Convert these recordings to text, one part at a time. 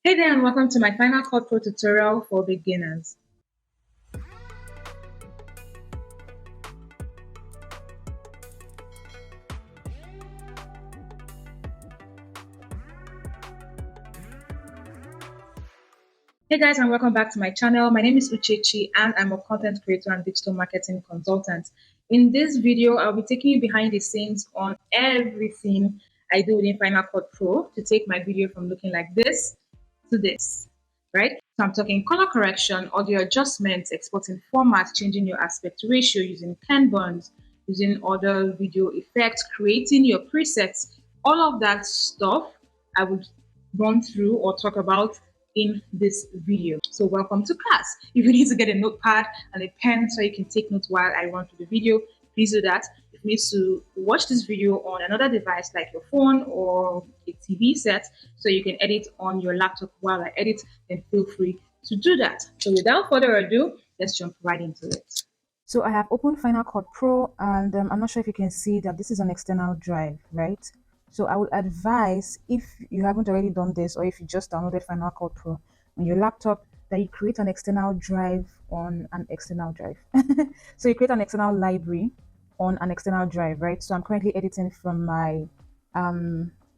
Hey there and welcome to my Final Cut Pro tutorial for beginners. Hey guys and welcome back to my channel. My name is Uchechi and I'm a content creator and digital marketing consultant. In this video, I'll be taking you behind the scenes on everything I do within Final Cut Pro to take my video from looking like this to this, right? So I'm talking color correction, audio adjustments, exporting formats, changing your aspect ratio, using pen bonds, using other video effects, creating your presets, all of that stuff I would run through or talk about in this video. So welcome to class. If you need to get a notepad and a pen so you can take notes while I run through the video, please do that. If you need to watch this video on another device like your phone or a TV set so you can edit on your laptop while I edit, then feel free to do that. So without further ado, let's jump right into it. So I have opened Final Cut Pro and I'm not sure if you can see that this is an external drive, right? So I would advise, if you haven't already done this or if you just downloaded Final Cut Pro on your laptop, that you create an external drive on an external drive. So you create an external library on an external drive, right? So I'm currently editing from my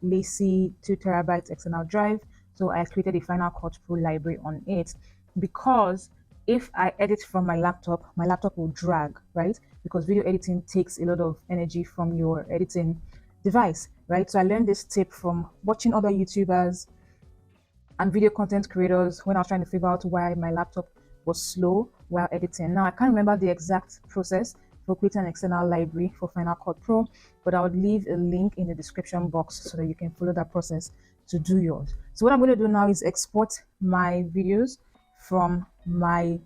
lacy 2 terabyte external drive. So I created a Final Cut Pro library on it because if I edit from my laptop will drag, right? Because video editing takes a lot of energy from your editing device, right? So I learned this tip from watching other YouTubers and video content creators when I was trying to figure out why my laptop was slow while editing. Now I can't remember the exact process for creating an external library for Final Cut Pro, but I would leave a link in the description box so that you can follow that process to do yours. So what I'm going to do now is export my videos from my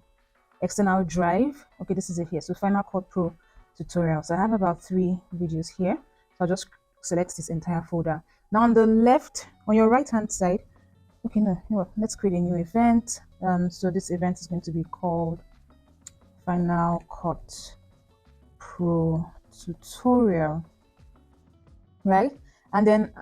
external drive. Okay, this is it here. So Final Cut Pro tutorials. I have about 3 videos here. So I'll just select this entire folder. Now on the left, on your right hand side, okay, no, let's create a new event. So this event is going to be called Final Cut Pro tutorial, right? And then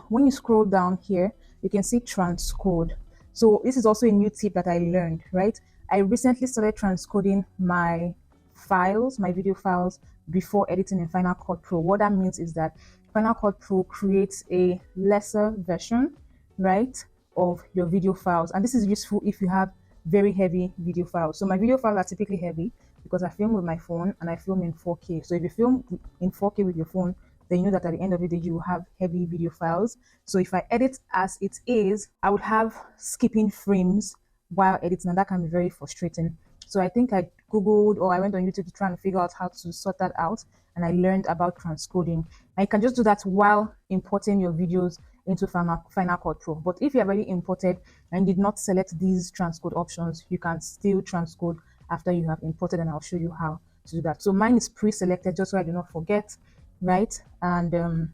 when you scroll down here, you can see transcode. So this is also a new tip that I learned, right? I recently started transcoding my files, my video files, before editing in Final Cut Pro. What that means is that Final Cut Pro creates a lesser version, right, of your video files. And this is useful if you have very heavy video files. So my video files are typically heavy because I film with my phone and I film in 4K. So if you film in 4K with your phone, then you know that at the end of the day, you will have heavy video files. So if I edit as it is, I would have skipping frames while editing, and that can be very frustrating. So I think I Googled or I went on YouTube to try and figure out how to sort that out, and I learned about transcoding. And you can just do that while importing your videos into Final Cut Pro. But if you have already imported and did not select these transcode options, you can still transcode after you have imported, and I'll show you how to do that. So mine is pre-selected just so I do not forget, right? And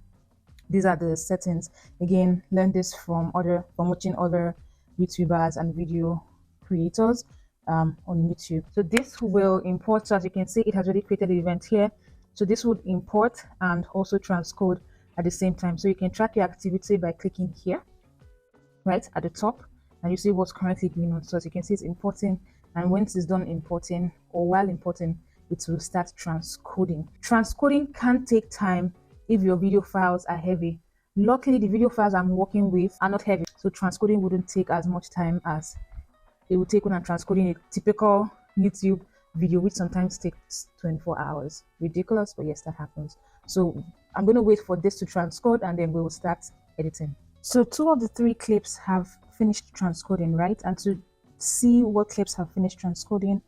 these are the settings. Again, learn this from watching other YouTubers and video creators on YouTube. So this will import. So as you can see, it has already created the event here. So this would import and also transcode at the same time. So you can track your activity by clicking here, right at the top, and you see what's currently going on. So as you can see, it's importing, and once it's done importing or while importing, it will start transcoding. Transcoding can take time if your video files are heavy. Luckily, the video files I'm working with are not heavy, so transcoding wouldn't take as much time as it would take when I'm transcoding a typical YouTube video, which sometimes takes 24 hours. Ridiculous, but yes, that happens. So I'm going to wait for this to transcode and then we will start editing. So 2 of the 3 clips have finished transcoding, right? And to see what clips have finished transcoding,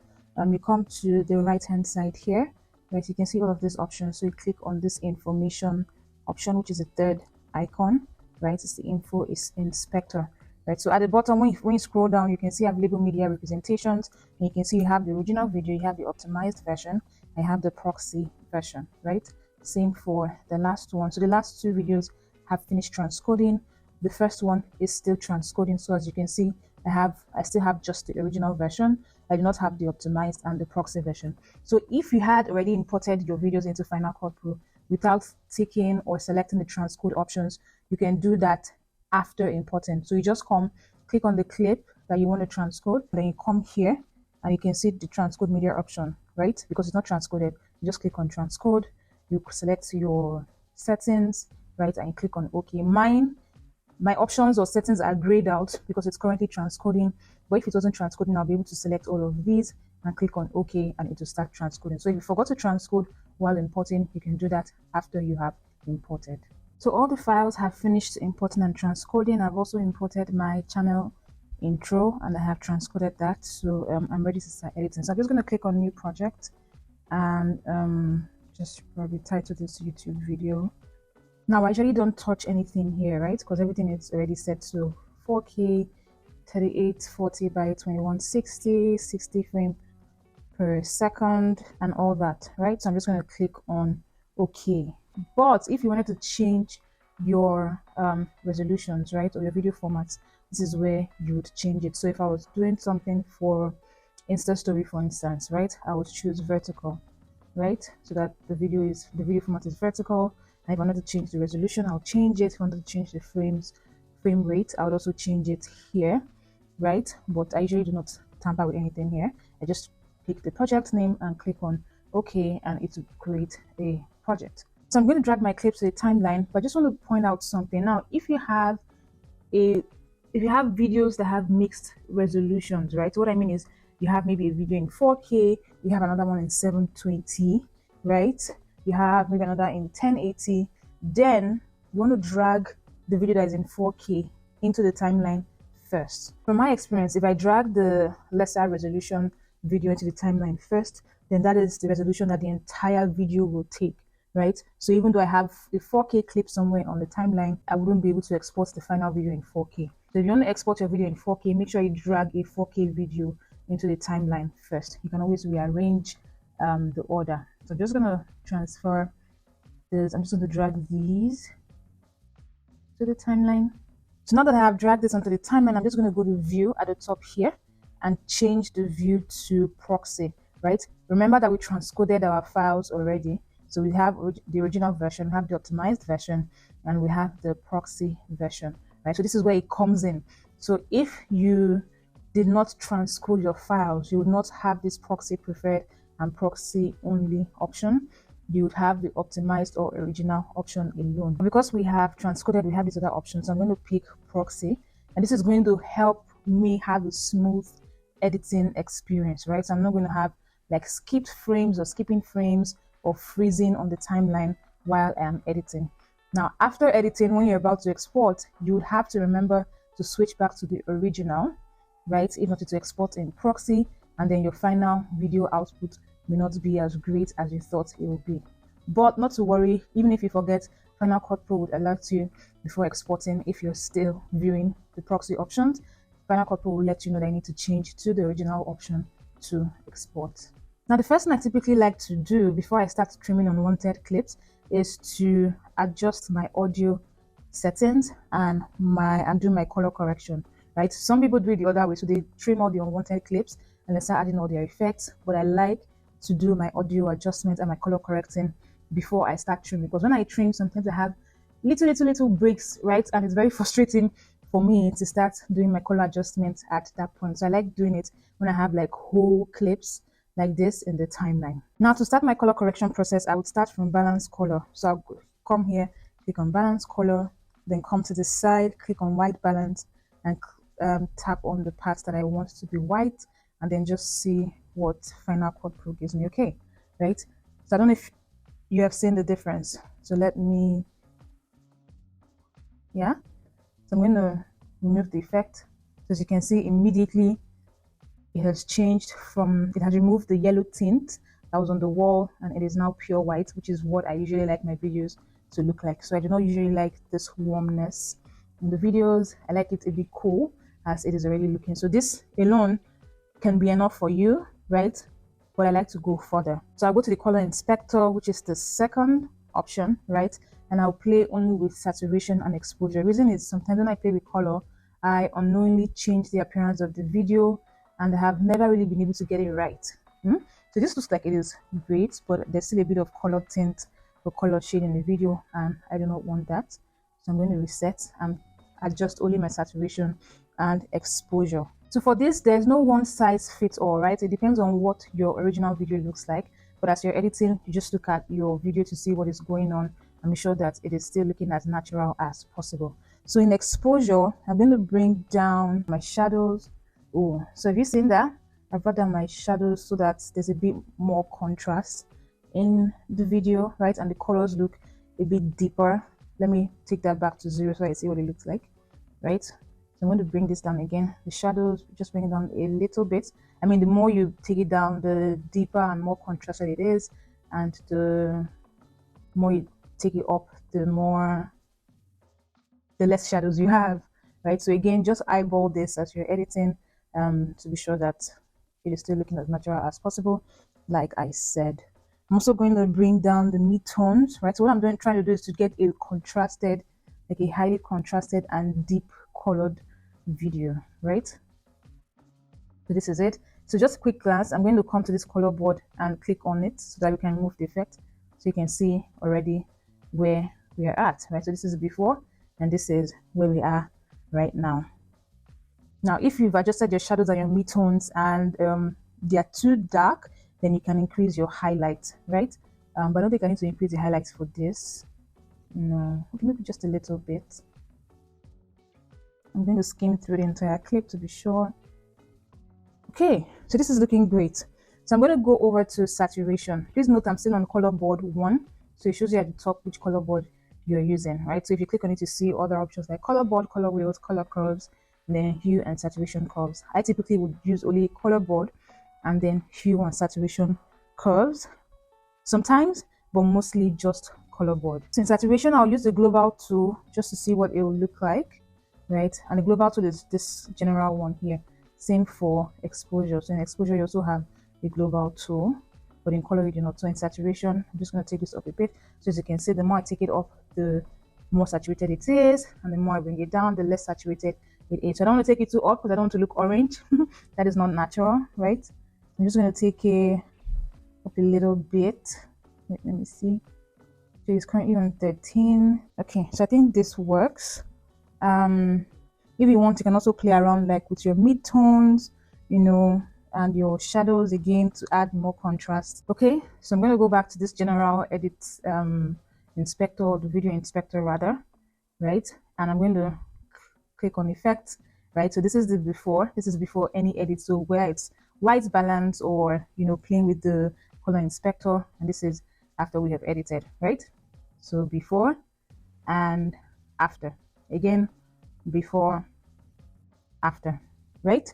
you come to the right hand side here, right? You can see all of these options. So you click on this information option, which is the 3rd icon, right? It's the info is inspector, right? So at the bottom, when you scroll down, you can see available media representations, and you can see you have the original video, you have the optimized version, and you have the proxy version, right? Same for the last one. So the last 2 videos have finished transcoding. The first one is still transcoding. So as you can see, I still have just the original version. I do not have the optimized and the proxy version. So if you had already imported your videos into Final Cut Pro without taking or selecting the transcode options, you can do that after importing. So you just come click on the clip that you want to transcode, then you come here and you can see the transcode media option, right? Because it's not transcoded, you just click on transcode, you select your settings, right? And you click on OK. My options or settings are grayed out because it's currently transcoding, but if it wasn't transcoding, I'll be able to select all of these and click on OK and it will start transcoding. So if you forgot to transcode while importing, you can do that after you have imported. So all the files have finished importing and transcoding. I've also imported my channel intro and I have transcoded that. So I'm ready to start editing. So I'm just going to click on new project and just probably title this YouTube video. Now I usually don't touch anything here, right? Because everything is already set to 4K, 3840 by 2160, 60 frames per second and all that, right? So I'm just going to click on OK. But if you wanted to change your resolutions, right, or your video formats, this is where you would change it. So if I was doing something for Insta Story, for instance, right, I would choose vertical, right, so that the video format is vertical. And if I wanted to change the resolution, I'll change it. If I wanted to change the frame rate, I would also change it here, right? But I usually do not tamper with anything here. I just pick the project name and click on OK, and it will create a project. So I'm going to drag my clips to the timeline, but I just want to point out something. Now, if you have videos that have mixed resolutions, right? So what I mean is you have maybe a video in 4K, you have another one in 720, right? You have maybe another in 1080, then you want to drag the video that is in 4K into the timeline first. From my experience, if I drag the lesser resolution video into the timeline first, then that is the resolution that the entire video will take, right? So even though I have a 4K clip somewhere on the timeline, I wouldn't be able to export the final video in 4K. So if you want to export your video in 4K, make sure you drag a 4K video into the timeline first. You can always rearrange the order. So I'm just going to transfer this. I'm just going to drag these to the timeline. So now that I have dragged this onto the timeline, I'm just going to go to view at the top here and change the view to proxy, right? Remember that we transcoded our files already. So we have the original version, we have the optimized version, and we have the proxy version, right? So this is where it comes in. So if you did not transcode your files, you would not have this proxy preferred and proxy only option. You would have the optimized or original option alone. Because we have transcoded, we have these other options. So I'm going to pick proxy, and this is going to help me have a smooth editing experience, right? So I'm not going to have like skipped frames or skipping frames or freezing on the timeline while I'm editing. Now, after editing, when you're about to export, you would have to remember to switch back to the original, right? If not, to export in proxy, and then your final video output may not be as great as you thought it would be. But not to worry, even if you forget, Final Cut Pro would alert you before exporting if you're still viewing the proxy options. Final Cut Pro will let you know that you need to change to the original option to export. Now, the first thing I typically like to do before I start trimming unwanted clips is to adjust my audio settings and do my color correction, right? Some people do it the other way, so they trim all the unwanted clips and they start adding all their effects. But I like to do my audio adjustment and my color correcting before I start trimming, because when I trim, sometimes I have little breaks, right? And it's very frustrating for me to start doing my color adjustment at that point. So I like doing it when I have like whole clips like this in the timeline. Now, to start my color correction process, I would start from balance color. So I'll come here, click on balance color, then come to the side, click on white balance, and tap on the parts that I want to be white, and then just see what Final Cut Pro gives me. Okay, right? So I don't know if you have seen the difference. So let me, yeah. So I'm going to remove the effect. So as you can see, immediately it has changed it has removed the yellow tint that was on the wall, and it is now pure white, which is what I usually like my videos to look like. So I do not usually like this warmness in the videos. I like it to be cool as it is already looking. So this alone can be enough for you, right? But I like to go further. So I'll go to the color inspector, which is the second option, right? And I'll play only with saturation and exposure. The reason is sometimes when I play with color, I unknowingly change the appearance of the video, and I have never really been able to get it right. So this looks like it is great, but there's still a bit of color tint or color shade in the video, and I do not want that. So I'm going to reset and adjust only my saturation and exposure. So for this, there's no one size fits all, right? It depends on what your original video looks like. But as you're editing, you just look at your video to see what is going on and make sure that it is still looking as natural as possible. So in exposure, I'm going to bring down my shadows. Oh, so have you seen that? I've brought down my shadows so that there's a bit more contrast in the video, right? And the colors look a bit deeper. Let me take that back to 0 so I see what it looks like, right? So I'm going to bring this down again. The shadows, just bring it down a little bit. I mean, the more you take it down, the deeper and more contrasted it is. And the more you take it up, the less shadows you have, right? So again, just eyeball this as you're editing to be sure that it is still looking as natural as possible, like I said. I'm also going to bring down the midtones, right? So what I'm trying to do is to get a contrasted, like a highly contrasted and deep colored video, right? So this is it. So just a quick glance, I'm going to come to this color board and click on it so that we can remove the effect. So you can see already where we are at, right? So this is before and this is where we are right now. Now, if you've adjusted your shadows and your midtones and they are too dark, then you can increase your highlight, right? But I don't think I need to increase the highlights for this. No, okay, maybe just a little bit. I'm going to skim through the entire clip to be sure. Okay, so this is looking great. So I'm going to go over to saturation. Please note I'm still on color board 1. So it shows you at the top which color board you're using, right? So if you click on it, you see other options like color board, color wheels, color curves, and then hue and saturation curves. I typically would use only color board and then hue and saturation curves sometimes, but mostly just color board. So in saturation, I'll use the global tool just to see what it will look like, right? And the global tool is this general one here. Same for exposure. So in exposure, you also have the global tool, but in color you do not. So in saturation, I'm just going to take this up a bit. So as you can see, the more I take it up, the more saturated it is, and the more I bring it down, the less saturated it is. So I don't want to take it too up because I don't want to look orange. That is not natural, right? I'm just going to take it up a little bit. Wait, let me see. So it's currently on 13. Okay, so I think this works. If you want, you can also play around like with your midtones, you know, and your shadows again to add more contrast. Okay, so I'm going to go back to this general edit inspector, or the video inspector rather, right? And I'm going to click on effects, right? So this is the before. This is before any edit. So where it's white balance or, you know, playing with the color inspector, and this is after we have edited, right? So before and after. Again, before, after, right?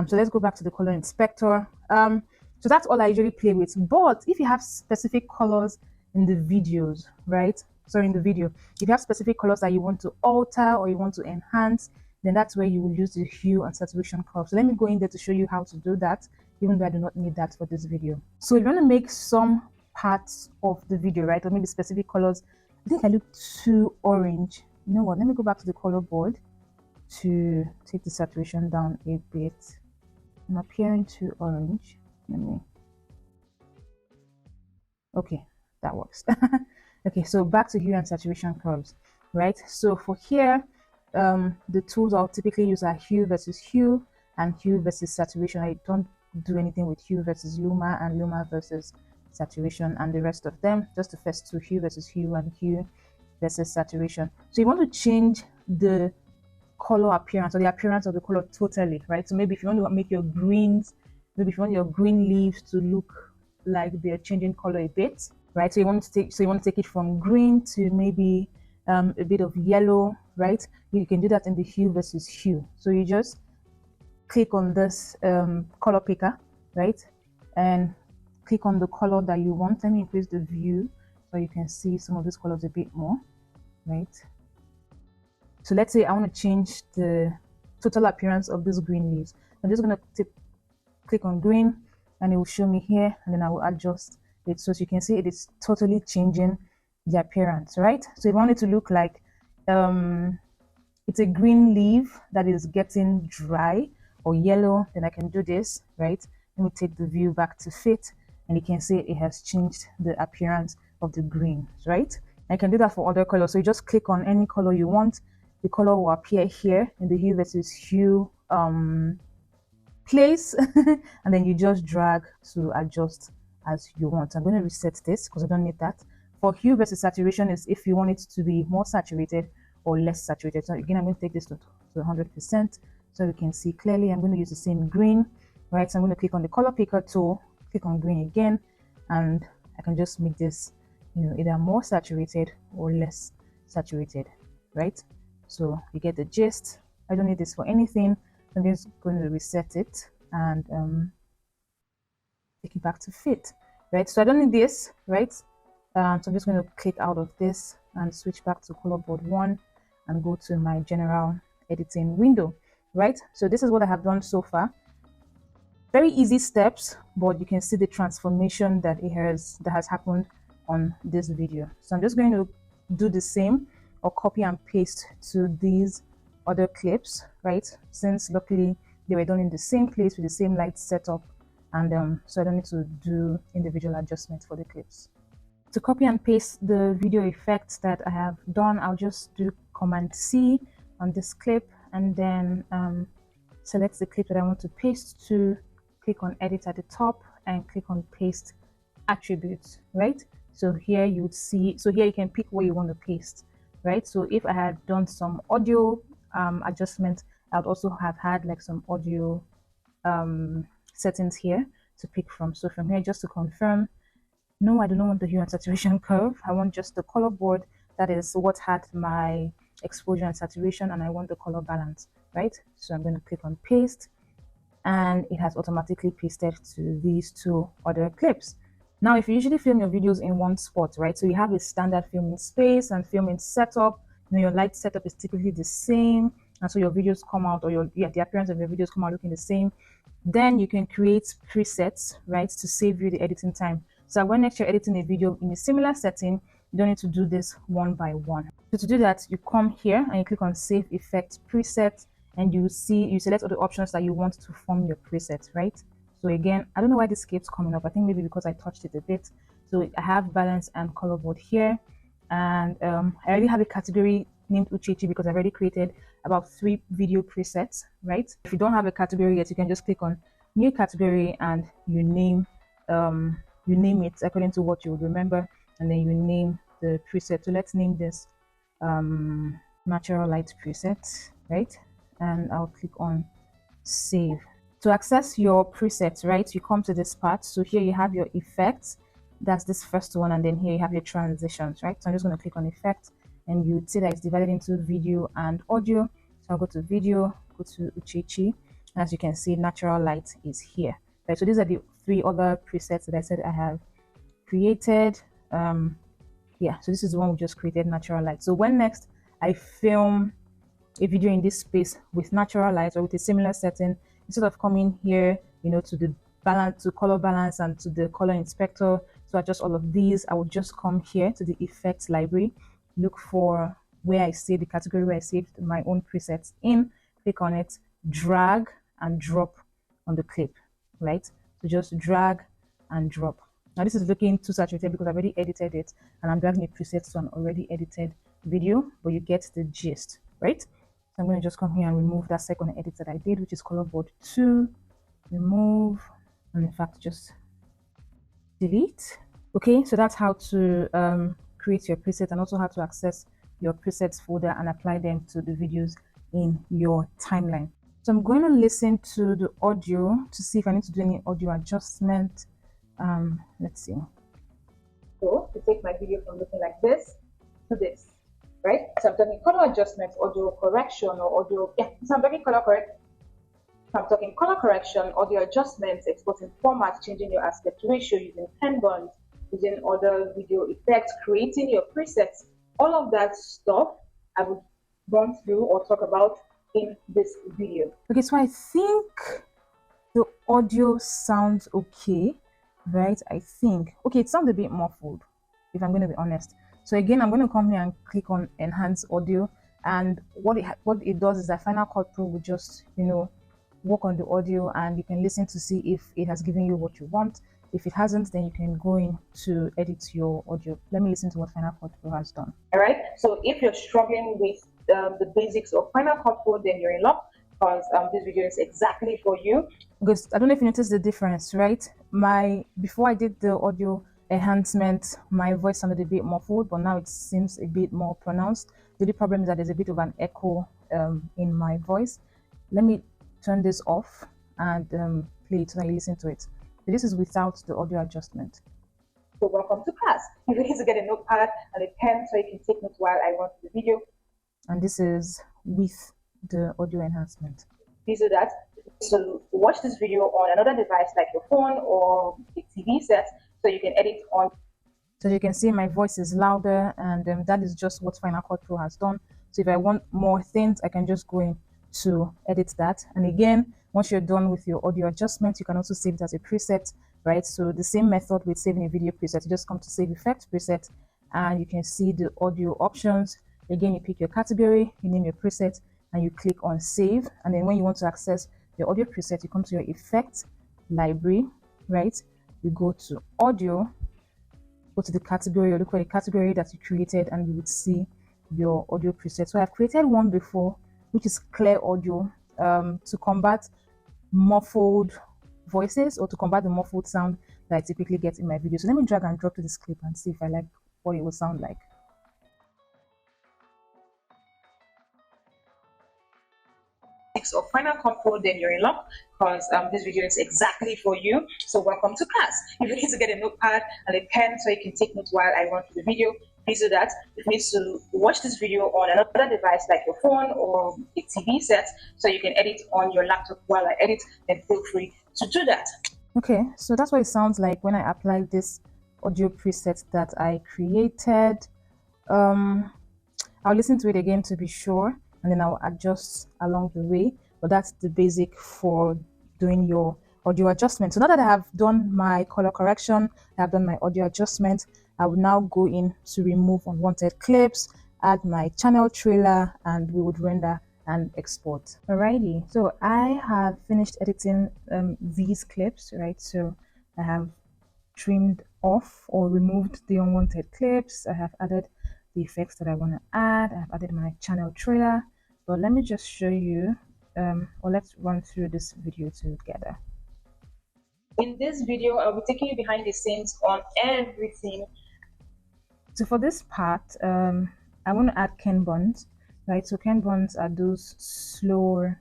So let's go back to the color inspector. So that's all I usually play with. But if you have specific colors in the videos, right? Sorry, in the video, if you have specific colors that you want to alter or you want to enhance, then that's where you will use the hue and saturation curve. So let me go in there to show you how to do that, even though I do not need that for this video. So if you want to make some parts of the video, right, or maybe specific colors, I think I look too orange. You know what? Let me go back to the color board to take the saturation down a bit. I'm appearing too orange. Let me. Okay, that works. Okay, so back to hue and saturation curves, right? So for here, the tools I'll typically use are hue versus hue and hue versus saturation. I don't do anything with hue versus luma and luma versus saturation and the rest of them. Just the first two, hue versus hue and hue versus saturation. So you want to change the color appearance or the appearance of the color totally, right? So maybe if you want to make your greens, maybe if you want your green leaves to look like they're changing color a bit, right? So you want to take it from green to maybe a bit of yellow, right? You can do that in the hue versus hue. So you just click on this color picker, right? And click on the color that you want. Let me increase the view so you can see some of these colors a bit more, right? So let's say I want to change the total appearance of these green leaves. I'm just going to click on green and it will show me here, and then I will adjust it. So as you can see, it is totally changing the appearance, right? So if I want it to look like it's a green leaf that is getting dry or yellow, then I can do this, right? Let me take the view back to fit, and you can see it has changed the appearance of the green, right? I can do that for other colors. So you just click on any color you want the color will appear here in the hue versus hue place and then you just drag to adjust as you want. I'm going to reset this because I don't need that. For hue versus saturation is if you want it to be more saturated or less saturated. So again, I'm going to take this to 100% so we can see clearly. I'm going to use the same green, right? So I'm going to click on the color picker tool, click on green again, and I can just make this, you know, either more saturated or less saturated, right? So you get the gist. I don't need this for anything. I'm just going to reset it and take it back to fit, right? So I don't need this, right? So I'm just going to click out of this and switch back to color board 1 and go to my general editing window, right? So this is what I have done so far. Very easy steps, but you can see the transformation that has happened on this video. So I'm just going to do the same or copy and paste to these other clips, right? Since luckily they were done in the same place with the same light setup, and so I don't need to do individual adjustments for the clips. To copy and paste the video effects that I have done, I'll just do Command C on this clip and then select the clip that I want to paste to, click on edit at the top and click on paste attributes, right? So here you would see, so here you can pick where you want to paste, right? So if I had done some audio adjustment, I'd also have had like some audio settings here to pick from. So from here, just to confirm, no, I do not want the hue and saturation curve. I want just the color board. That is what had my exposure and saturation, and I want the color balance, right? So I'm going to click on paste, and it has automatically pasted to these two other clips. Now, if you usually film your videos in one spot, right? So you have a standard filming space and filming setup. You know, your light setup is typically the same, and so your videos come out, or the appearance of your videos come out looking the same. Then you can create presets, right, to save you the editing time. So when next you're editing a video in a similar setting, you don't need to do this one by one. So to do that, you come here and you click on Save Effect Preset, and you select all the options that you want to form your preset, right? So again, I don't know why this keeps coming up. I think maybe because I touched it a bit. So I have balance and color board here, and I already have a category named Uchechi because I've already created about 3 video presets, right? If you don't have a category yet, you can just click on New Category and you name it according to what you would remember, and then you name the preset. So let's name this Natural Light Preset, right? And I'll click on Save. To access your presets, right, you come to this part. So here you have your effects. That's this first one, and then here you have your transitions, right? So I'm just going to click on Effect, and you see that it's divided into video and audio. So I'll go to video, go to Uchechi. As you can see, Natural Light is here. Right, so these are the 3 other presets that I said I have created. Yeah, so this is the one we just created, Natural Light. So when next I film a video in this space with natural light or with a similar setting, instead of coming here, you know, to the balance, to color balance and to the color inspector to adjust all of these, I would just come here to the effects library, look for where I save the category where I saved my own presets in, click on it, drag and drop on the clip, right? So just drag and drop. Now this is looking too saturated because I've already edited it and I'm dragging the presets to an already edited video, but you get the gist, right? So I'm going to just come here and remove that second edit that I did, which is color board 2, remove, and in fact just delete. Okay, so that's how to create your preset and also how to access your presets folder and apply them to the videos in your timeline. So I'm going to listen to the audio to see if I need to do any audio adjustment. Let's see. So to take my video from looking like this to this, right? So I'm talking color adjustment, audio correction, or audio, yeah, so I'm talking color correct. I'm talking color correction, audio adjustments, exporting format, changing your aspect ratio, using pen bonds, using other video effects, creating your presets, all of that stuff I would run through or talk about in this video. Okay, so I think the audio sounds okay, right? I think. Okay, it sounds a bit muffled, if I'm going to be honest. So again, I'm going to come here and click on Enhance Audio, and what it does is that Final Cut Pro will just, you know, work on the audio and you can listen to see if it has given you what you want. If it hasn't, then you can go in to edit your audio. Let me listen to what Final Cut Pro has done. All right, so if you're struggling with the basics of Final Cut Pro, then you're in luck, because this video is exactly for you. Because I don't know if you noticed the difference, right? Before I did the audio enhancement, my voice sounded a bit muffled, but now it seems a bit more pronounced. The only problem is that there's a bit of an echo in my voice. Let me turn this off and play it so that you listen to it. So this is without the audio adjustment. So welcome to class. You need to get a notepad and a pen so you can take notes while I run through the video. And this is with the audio enhancement. Please do that. So watch this video on another device like your phone or a TV set so you can edit on. So you can see my voice is louder, and that is just what Final Cut Pro has done. So if I want more things, I can just go in to edit that. And again, once you're done with your audio adjustment, you can also save it as a preset, right? So the same method with saving a video preset, you just come to save effect preset, and you can see the audio options. Again, you pick your category, you name your preset, and you click on save. And then when you want to access your audio preset, you come to your effect library, right? You go to audio, go to the category, or look for the category that you created, and you would see your audio preset. So I've created one before, which is clear audio, to combat muffled voices, or to combat the muffled sound that I typically get in my videos. So let me drag and drop to this clip and see if I like what it will sound like. Of Final Cut Pro, then you're in luck, because this video is exactly for you. So welcome to class. If you need to get a notepad and a pen so you can take notes while I run through the video, please do that. If you need to watch this video on another device like your phone or a TV set so you can edit on your laptop while I edit, then feel free to do that. Okay, so that's what it sounds like when I apply this audio preset that I created. I'll listen to it again to be sure, and then I'll adjust along the way. But that's the basic for doing your audio adjustment. So now that I have done my color correction, I have done my audio adjustment, I will now go in to remove unwanted clips, add my channel trailer, and we would render and export. Alrighty, so I have finished editing these clips, right? So I have trimmed off or removed the unwanted clips. I have added the effects that I want to add. I've added my channel trailer. But let me just show you, or let's run through this video together. In this video, I'll be taking you behind the scenes on everything. So for this part, I want to add Ken buttons, right? So Ken buttons are those slower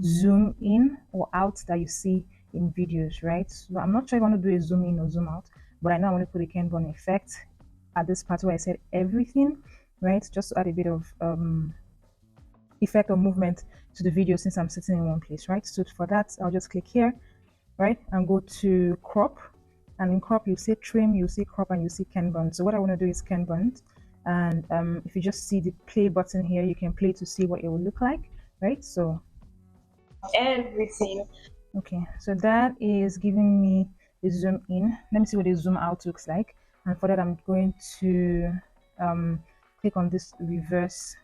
zoom in or out that you see in videos, right? So I'm not sure if I want to do a zoom in or zoom out, but I know I want to put a Ken button effect at this part where I said everything, right? Just to add a bit of effect or movement to the video since I'm sitting in one place, right? So for that, I'll just click here, right, and go to crop. And in crop, you see trim, you see crop, and you see Ken button. So what I want to do is Ken button. And if you just see the play button here, you can play to see what it will look like, right? So everything. Okay, so that is giving me the zoom in. Let me see what the zoom out looks like. And for that, I'm going to click on this reverse.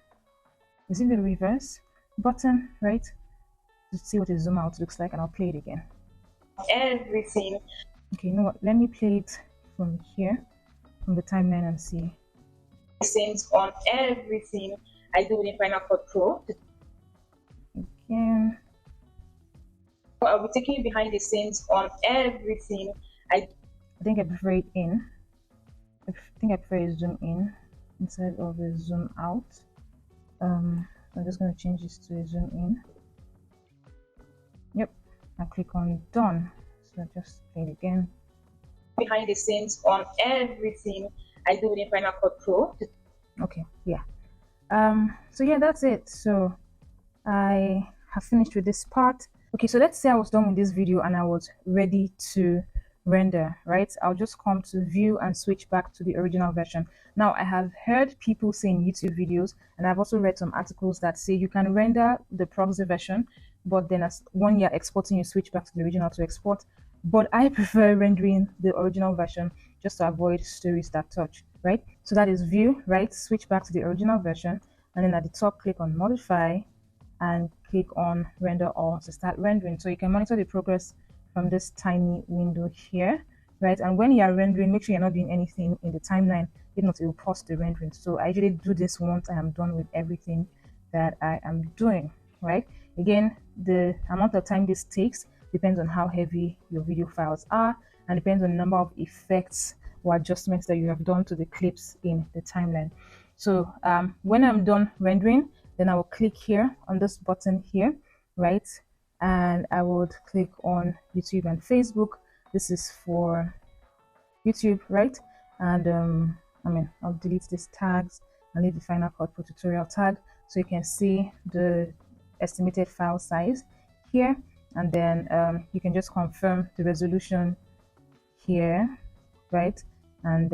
Is it the reverse button, right? To see what the zoom out looks like, and I'll play it again. Everything. Okay, you know what? Let me play it from here, from the timeline, and see. Scenes on everything I do in Final Cut Pro. Again. I'll be taking you behind the scenes on everything. I think I prefer it in. I think I prefer a zoom in instead of a zoom out. I'm just going to change this to a zoom in. Yep, I'll click on done. So I just play it again. Behind the scenes on everything I do in Final Cut Pro. Okay, yeah. So yeah, that's it. So I have finished with this part. Okay, so let's say I was done with this video and I was ready to render, right? I'll just come to view and switch back to the original version. Now, I have heard people say in YouTube videos, and I've also read some articles that say you can render the Proxy version, but then when you're exporting, you switch back to the original to export. But I prefer rendering the original version just to avoid stories that touch, right? So that is view, right? Switch back to the original version, and then at the top, click on modify and click on render all to start rendering. So you can monitor the progress from this tiny window here, right? And when you are rendering, make sure you're not doing anything in the timeline, if not, it will pause the rendering. So I usually do this once I am done with everything, that I am doing, right? Again, the amount of time this takes depends on how heavy your video files are and depends on the number of effects or adjustments that you have done to the clips in the timeline. So when I'm done rendering, then I will click here on this button here, right? And I would click on YouTube and Facebook. This is for YouTube, right? And I'll delete these tags and leave the Final Cut Pro tutorial tag so you can see the estimated file size here. And then you can just confirm the resolution here, right? And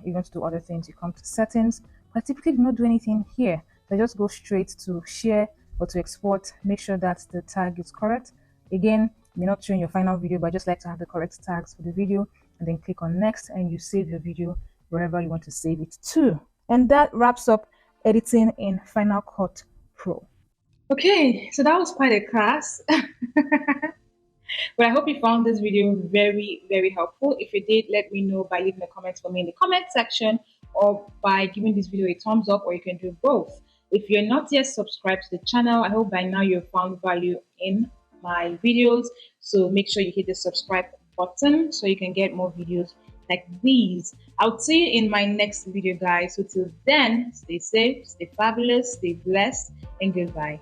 you want to do other things, you come to settings. But I typically do not do anything here. So I just go straight to share or to export, make sure that the tag is correct. Again, you're not showing your final video, but I just like to have the correct tags for the video, and then click on next and you save your video wherever you want to save it to. And that wraps up editing in Final Cut Pro. Okay, so that was quite a class. But I hope you found this video very, very helpful. If you did, let me know by leaving a comment for me in the comment section or by giving this video a thumbs up, or you can do both. If you're not yet subscribed to the channel, I hope by now you've found value in my videos. So make sure you hit the subscribe button so you can get more videos like these. I'll see you in my next video, guys. So till then, stay safe, stay fabulous, stay blessed, and goodbye.